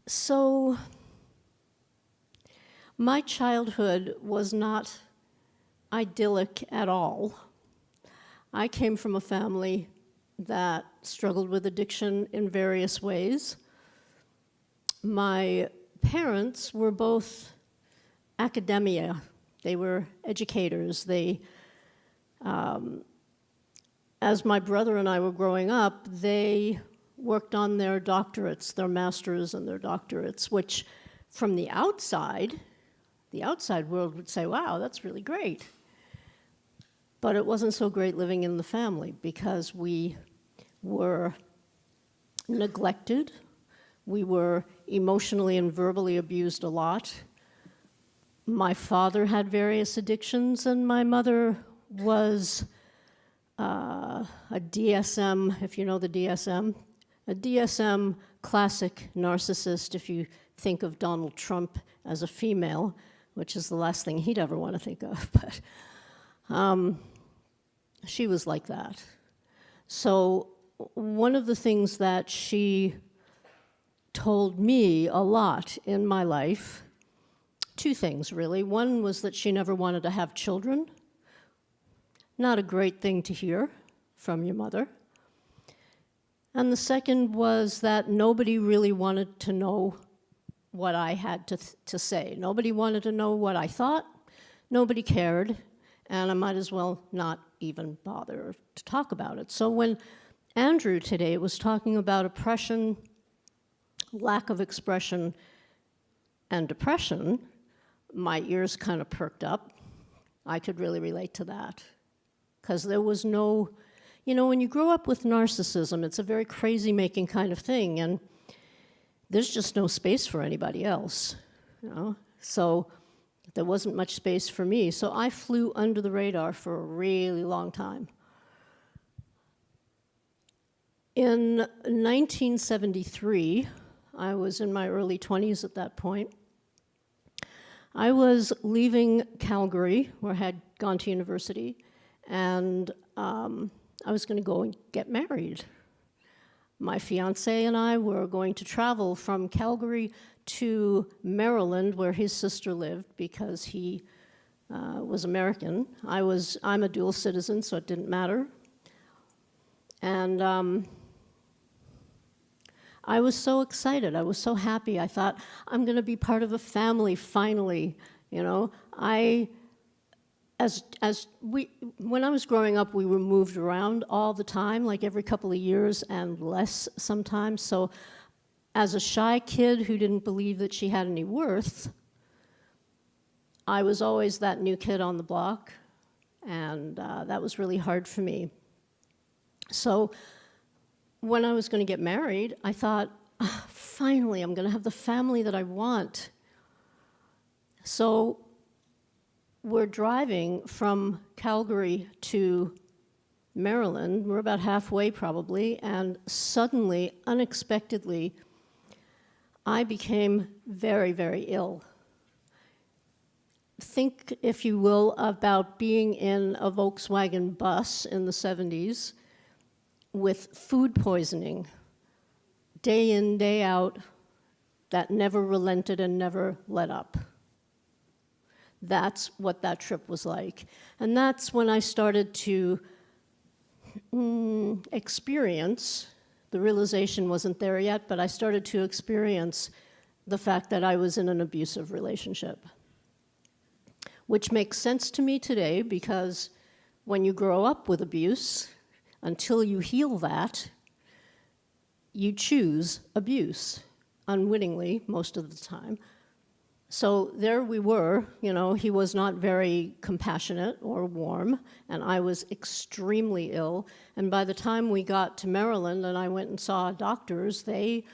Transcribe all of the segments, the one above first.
So my childhood was not idyllic at all. I came from a family that struggled with addiction in various ways. My parents were both academia. They were educators. As my brother and I were growing up, they worked on their doctorates, their masters and their doctorates, which from the outside world would say, wow, that's really great. But it wasn't so great living in the family because we were neglected. We were emotionally and verbally abused a lot. My father had various addictions, and my mother was a DSM, if you know the DSM, a DSM classic narcissist, if you think of Donald Trump as a female, which is the last thing he'd ever want to think of, but she was like that. So one of the things that she told me a lot in my life, two things really. One was that she never wanted to have children. Not a great thing to hear from your mother. And the second was that nobody really wanted to know what I had to say. Nobody wanted to know what I thought. Nobody cared. And I might as well not even bother to talk about it. So when Andrew today was talking about oppression, lack of expression, and depression, my ears kind of perked up. I could really relate to that. Because there was no, when you grow up with narcissism, it's a very crazy-making kind of thing, and there's just no space for anybody else, So there wasn't much space for me. So I flew under the radar for a really long time. In 1973, I was in my early 20s at that point. I was leaving Calgary, where I had gone to university, and I was going to go and get married. My fiancé and I were going to travel from Calgary to Maryland, where his sister lived, because he was American. I'm a dual citizen, so it didn't matter. And I was so excited. I was so happy. I thought, I'm going to be part of a family finally. When I was growing up, we were moved around all the time, like every couple of years and less sometimes. So as a shy kid who didn't believe that she had any worth, I was always that new kid on the block, and that was really hard for me. So when I was going to get married, I thought, finally, I'm going to have the family that I want. So we're driving from Calgary to Maryland. We're about halfway probably, and suddenly, unexpectedly, I became very, very ill. Think, if you will, about being in a Volkswagen bus in the 70s with food poisoning, day in, day out, that never relented and never let up. That's what that trip was like. And that's when I started to experience, the realization wasn't there yet, but I started to experience the fact that I was in an abusive relationship. Which makes sense to me today, because when you grow up with abuse, until you heal that, you choose abuse, unwittingly most of the time. So there we were, he was not very compassionate or warm, and I was extremely ill. And by the time we got to Maryland and I went and saw doctors, they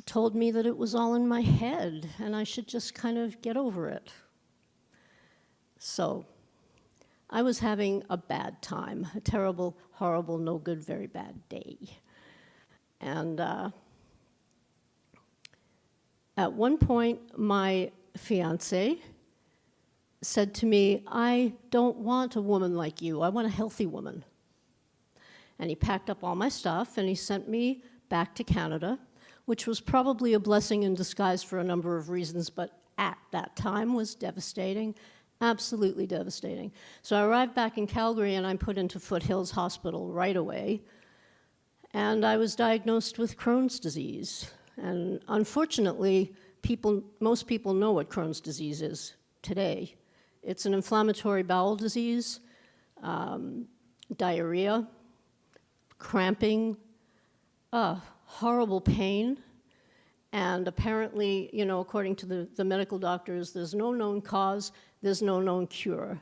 told me that it was all in my head and I should just kind of get over it. So I was having a bad time, a terrible, horrible, no good, very bad day. And at one point, my fiancé said to me, I don't want a woman like you, I want a healthy woman. And he packed up all my stuff and he sent me back to Canada, which was probably a blessing in disguise for a number of reasons, but at that time was devastating, absolutely devastating. So I arrived back in Calgary and I'm put into Foothills Hospital right away, and I was diagnosed with Crohn's disease. And unfortunately, most people know what Crohn's disease is today. It's an inflammatory bowel disease, diarrhea, cramping, horrible pain, and apparently, according to the medical doctors, there's no known cause, there's no known cure.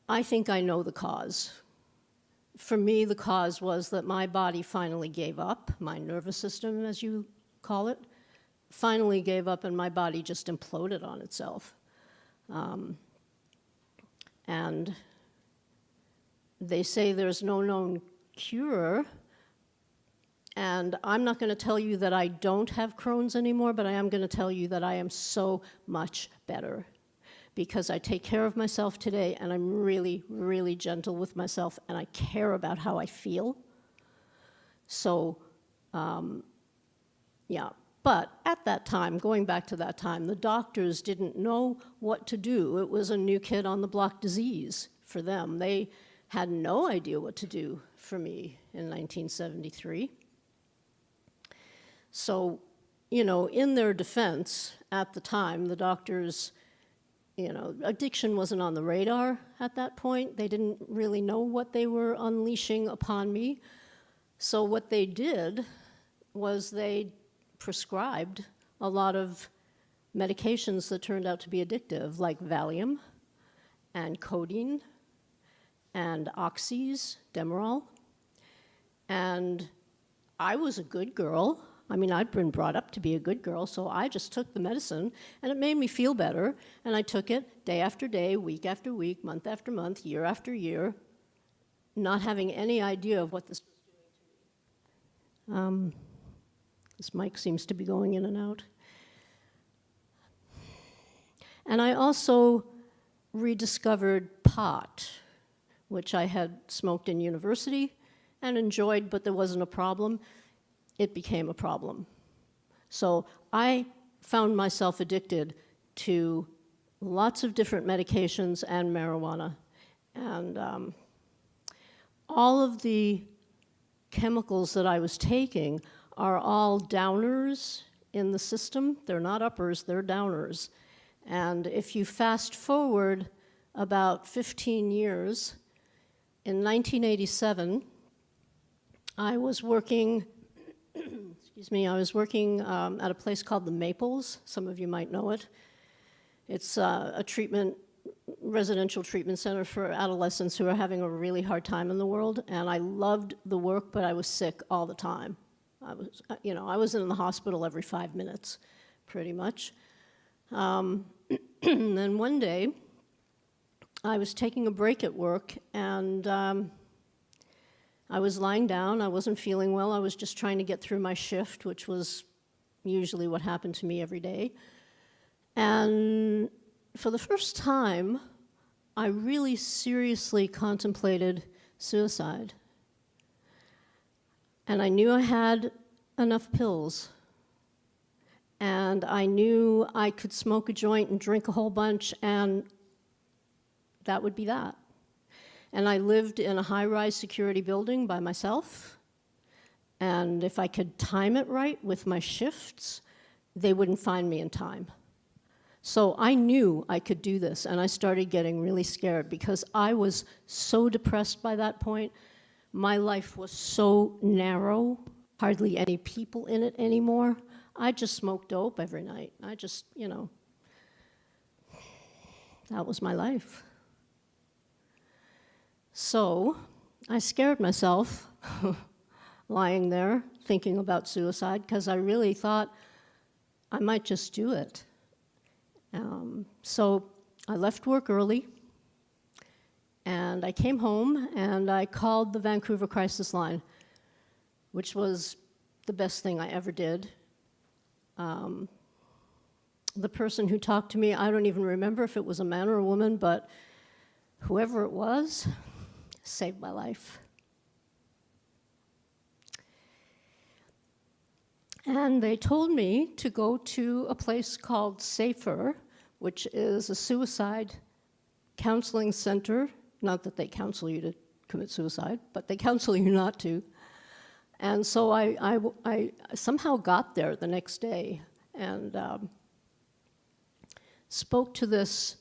I think I know the cause. For me, the cause was that my body finally gave up, my nervous system, as you call it, finally gave up and my body just imploded on itself. And they say there's no known cure, and I'm not going to tell you that I don't have Crohn's anymore, but I am going to tell you that I am so much better because I take care of myself today, and I'm really, really gentle with myself, and I care about how I feel. So, yeah. But at that time, going back to that time, the doctors didn't know what to do. It was a new kid on the block disease for them. They had no idea what to do for me in 1973. So, in their defense, at the time, the doctors, addiction wasn't on the radar at that point. They didn't really know what they were unleashing upon me. So what they did was they prescribed a lot of medications that turned out to be addictive, like Valium and codeine and oxys, Demerol. And I was a good girl. I mean, I'd been brought up to be a good girl, so I just took the medicine, and it made me feel better, and I took it day after day, week after week, month after month, year after year, not having any idea of what this was doing to me. This mic seems to be going in and out. And I also rediscovered pot, which I had smoked in university and enjoyed, but there wasn't a problem. It became a problem. So I found myself addicted to lots of different medications and marijuana. And all of the chemicals that I was taking are all downers in the system. They're not uppers, they're downers. And if you fast forward about 15 years, in 1987, I was working at a place called the Maples. Some of you might know it. It's a residential treatment center for adolescents who are having a really hard time in the world. And I loved the work, but I was sick all the time. I was in the hospital every 5 minutes, pretty much. And then one day, I was taking a break at work, and I was lying down. I wasn't feeling well. I was just trying to get through my shift, which was usually what happened to me every day. And for the first time, I really seriously contemplated suicide. And I knew I had enough pills. And I knew I could smoke a joint and drink a whole bunch, and that would be that. And I lived in a high-rise security building by myself. And if I could time it right with my shifts, they wouldn't find me in time. So I knew I could do this, and I started getting really scared because I was so depressed by that point. My life was so narrow, hardly any people in it anymore. I just smoked dope every night. That was my life. So I scared myself lying there thinking about suicide because I really thought I might just do it. So I left work early, and I came home, and I called the Vancouver crisis line, which was the best thing I ever did. The person who talked to me, I don't even remember if it was a man or a woman, but whoever it was saved my life. And they told me to go to a place called Safer, which is a suicide counseling center. Not that they counsel you to commit suicide, but they counsel you not to. And so I somehow got there the next day and spoke to this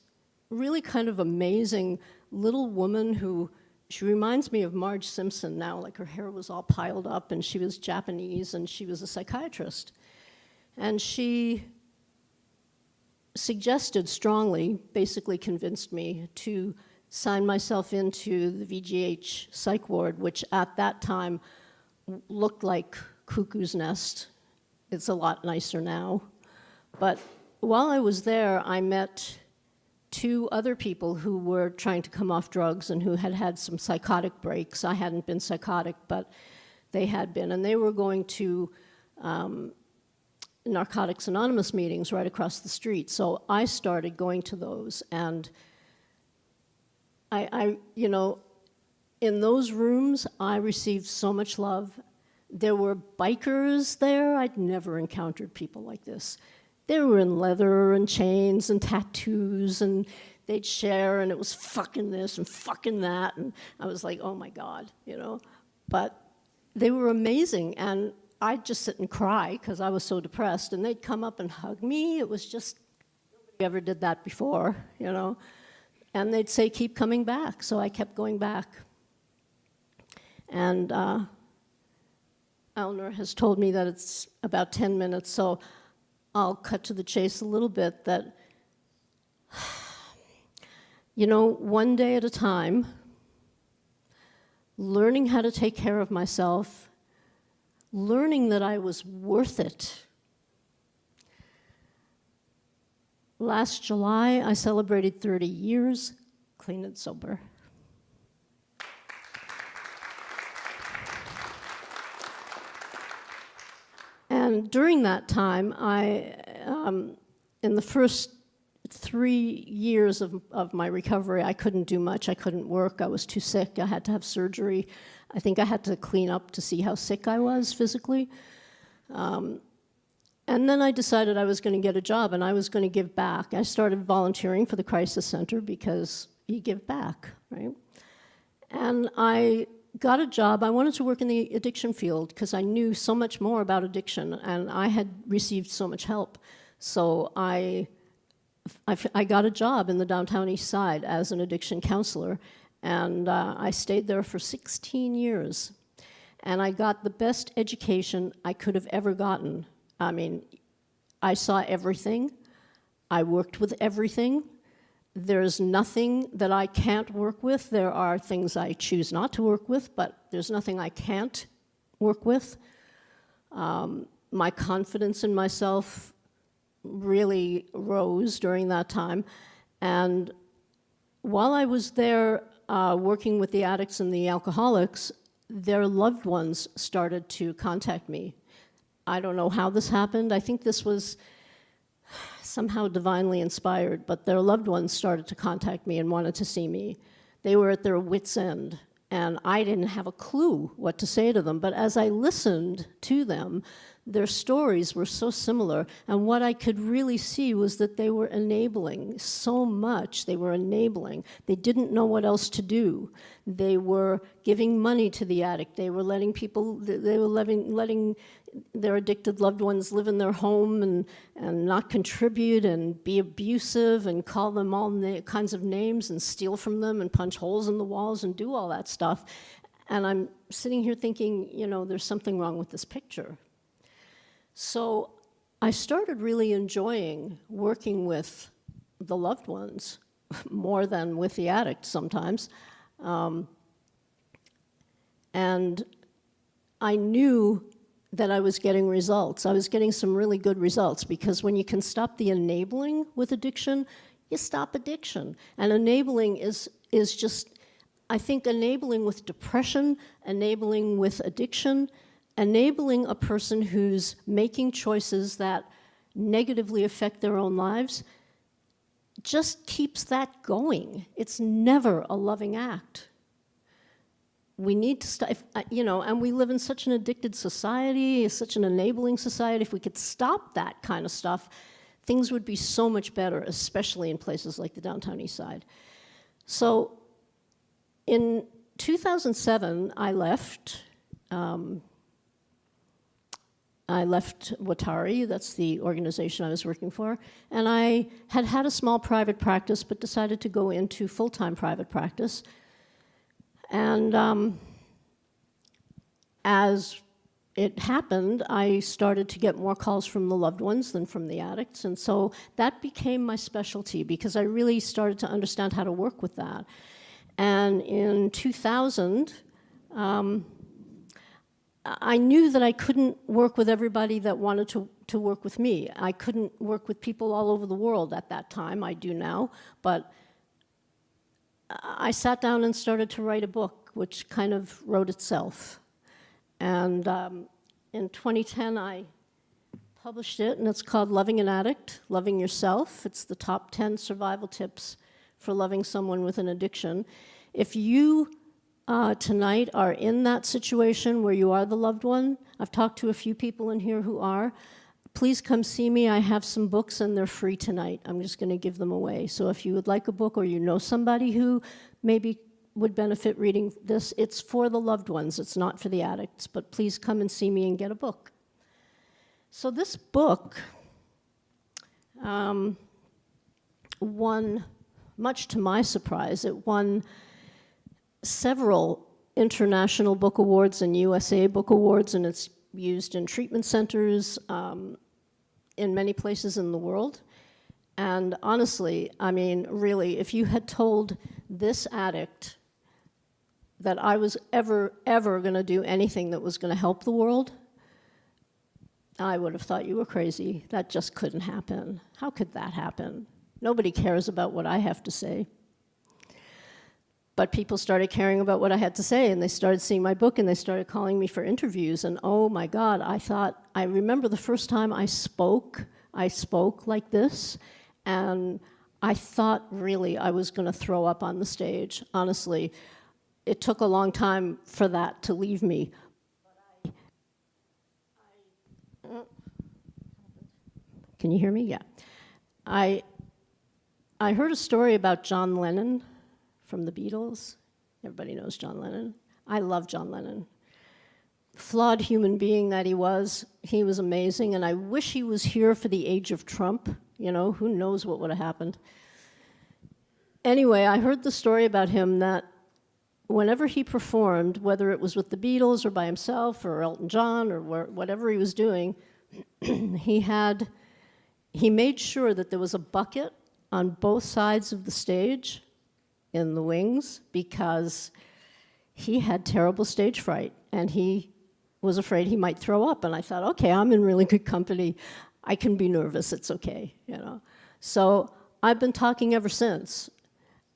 really kind of amazing little woman who, she reminds me of Marge Simpson now, like her hair was all piled up, and she was Japanese, and she was a psychiatrist. And she suggested strongly, basically convinced me to sign myself into the VGH psych ward, which at that time looked like Cuckoo's Nest. It's a lot nicer now. But while I was there, I met 2 other people who were trying to come off drugs and who had had some psychotic breaks. I hadn't been psychotic, but they had been. And they were going to Narcotics Anonymous meetings right across the street. So I started going to those. And I you know, in those rooms, I received so much love. There were bikers there. I'd never encountered people like this. They were in leather and chains and tattoos, and they'd share, and it was fucking this and fucking that, and I was like, oh my God, you know. But they were amazing, and I'd just sit and cry because I was so depressed, and they'd come up and hug me. It was just, nobody ever did that before, you know. And they'd say, keep coming back, so I kept going back. And Eleanor has told me that it's about 10 minutes, so I'll cut to the chase a little bit, that, you know, one day at a time, learning how to take care of myself, learning that I was worth it. Last July, I celebrated 30 years, clean and sober. And during that time, in the first 3 years of my recovery, I couldn't do much. I couldn't work. I was too sick. I had to have surgery. I think I had to clean up to see how sick I was physically. And then I decided I was going to get a job and I was going to give back. I started volunteering for the crisis center because you give back, right? And I got a job. I wanted to work in the addiction field because I knew so much more about addiction and I had received so much help. So I got a job in the downtown east side as an addiction counselor, and I stayed there for 16 years. And I got the best education I could have ever gotten. I mean, I saw everything. I worked with everything. There's nothing that I can't work with. There are things I choose not to work with, but there's nothing I can't work with. My confidence in myself really rose during that time. And while I was there working with the addicts and the alcoholics, their loved ones started to contact me. I don't know how this happened. I think this was somehow divinely inspired, but their loved ones started to contact me and wanted to see me. They were at their wits' end, and I didn't have a clue what to say to them. But as I listened to them, their stories were so similar, and what I could really see was that they were enabling so much. They were enabling. They didn't know what else to do. They were giving money to the addict. They were letting people, they were letting their addicted loved ones live in their home and not contribute and be abusive and call them all kinds of names and steal from them and punch holes in the walls and do all that stuff. And I'm sitting here thinking, you know, there's something wrong with this picture. So I started really enjoying working with the loved ones more than with the addict sometimes. And I knew that I was getting results. I was getting some really good results because when you can stop the enabling with addiction, you stop addiction. And enabling is just, I think enabling with depression, enabling with addiction, enabling a person who's making choices that negatively affect their own lives just keeps that going. It's never a loving act. we need to stop, and we live in such an addicted society, such an enabling society. If we could stop that kind of stuff, things would be so much better, especially in places like the downtown east side. So in 2007, I left Watari, that's the organization I was working for, and I had a small private practice, but decided to go into full-time private practice. And as it happened, I started to get more calls from the loved ones than from the addicts, and so that became my specialty because I really started to understand how to work with that. And in 2000, I knew that I couldn't work with everybody that wanted to work with me. I couldn't work with people all over the world at that time. I do now, but I sat down and started to write a book, which kind of wrote itself. And in 2010, I published it, and it's called Loving an Addict, Loving Yourself. It's the top 10 survival tips for loving someone with an addiction. If you tonight are in that situation where you are the loved one, I've talked to a few people in here who are, please come see me. I have some books and they're free tonight. I'm just going to give them away. So if you would like a book or you know somebody who maybe would benefit reading this, it's for the loved ones. It's not for the addicts, but please come and see me and get a book. So this book won, much to my surprise, it won several international book awards and USA book awards, and it's used in treatment centers in many places in the world. And honestly, I mean, really, if you had told this addict that I was ever going to do anything that was going to help the world, I would have thought you were crazy. That just couldn't happen. How could that happen? Nobody cares about what I have to say. But people started caring about what I had to say, and they started seeing my book, and they started calling me for interviews, and oh my God, I remember the first time I spoke like this, and I thought really I was gonna throw up on the stage, honestly. It took a long time for that to leave me. Can you hear me? Yeah. I heard a story about John Lennon from the Beatles. Everybody knows John Lennon. I love John Lennon. Flawed human being that he was amazing, and I wish he was here for the age of Trump. You know, who knows what would have happened. Anyway, I heard the story about him that whenever he performed, whether it was with the Beatles or by himself or Elton John or whatever he was doing, he made sure that there was a bucket on both sides of the stage in the wings because he had terrible stage fright and he was afraid he might throw up. And I thought, okay, I'm in really good company. I can be nervous, it's okay, you know. So I've been talking ever since.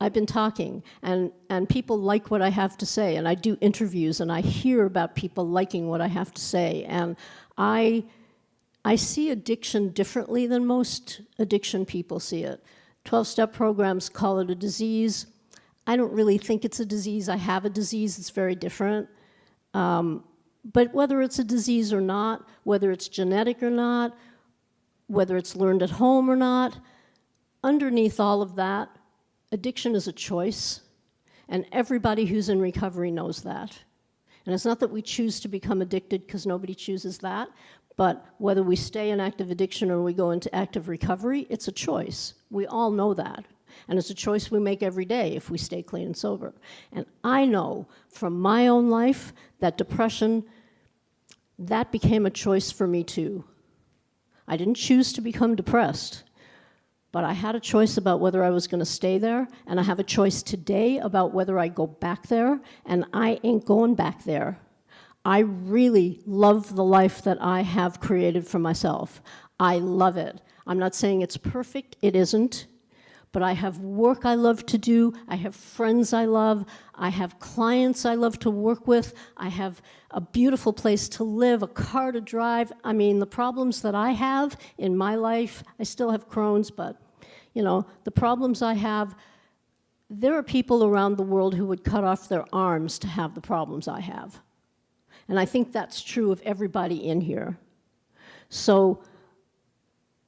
I've been talking, and people like what I have to say, and I do interviews, and I hear about people liking what I have to say, and I see addiction differently than most addiction people see it. 12-step programs call it a disease. I don't really think it's a disease. I have a disease that's very different. But whether it's a disease or not, whether it's genetic or not, whether it's learned at home or not, underneath all of that, addiction is a choice, and everybody who's in recovery knows that. And it's not that we choose to become addicted, because nobody chooses that, but whether we stay in active addiction or we go into active recovery, it's a choice. We all know that. And it's a choice we make every day if we stay clean and sober. And I know from my own life that depression, that became a choice for me too. I didn't choose to become depressed, but I had a choice about whether I was going to stay there, and I have a choice today about whether I go back there, and I ain't going back there. I really love the life that I have created for myself. I love it. I'm not saying it's perfect, it isn't, but I have work I love to do, I have friends I love, I have clients I love to work with, I have a beautiful place to live, a car to drive. I mean, the problems that I have in my life, I still have Crohn's, but, you know, the problems I have, there are people around the world who would cut off their arms to have the problems I have. And I think that's true of everybody in here. So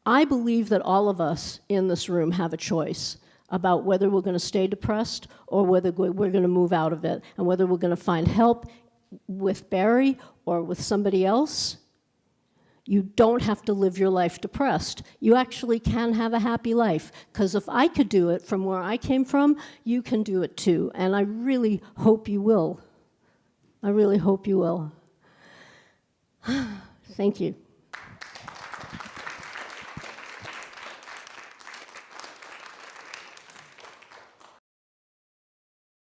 I believe that all of us in this room have a choice about whether we're going to stay depressed or whether we're going to move out of it, and whether we're going to find help with Barry or with somebody else. You don't have to live your life depressed. You actually can have a happy life, because if I could do it from where I came from, you can do it too, and I really hope you will. I really hope you will. Thank you.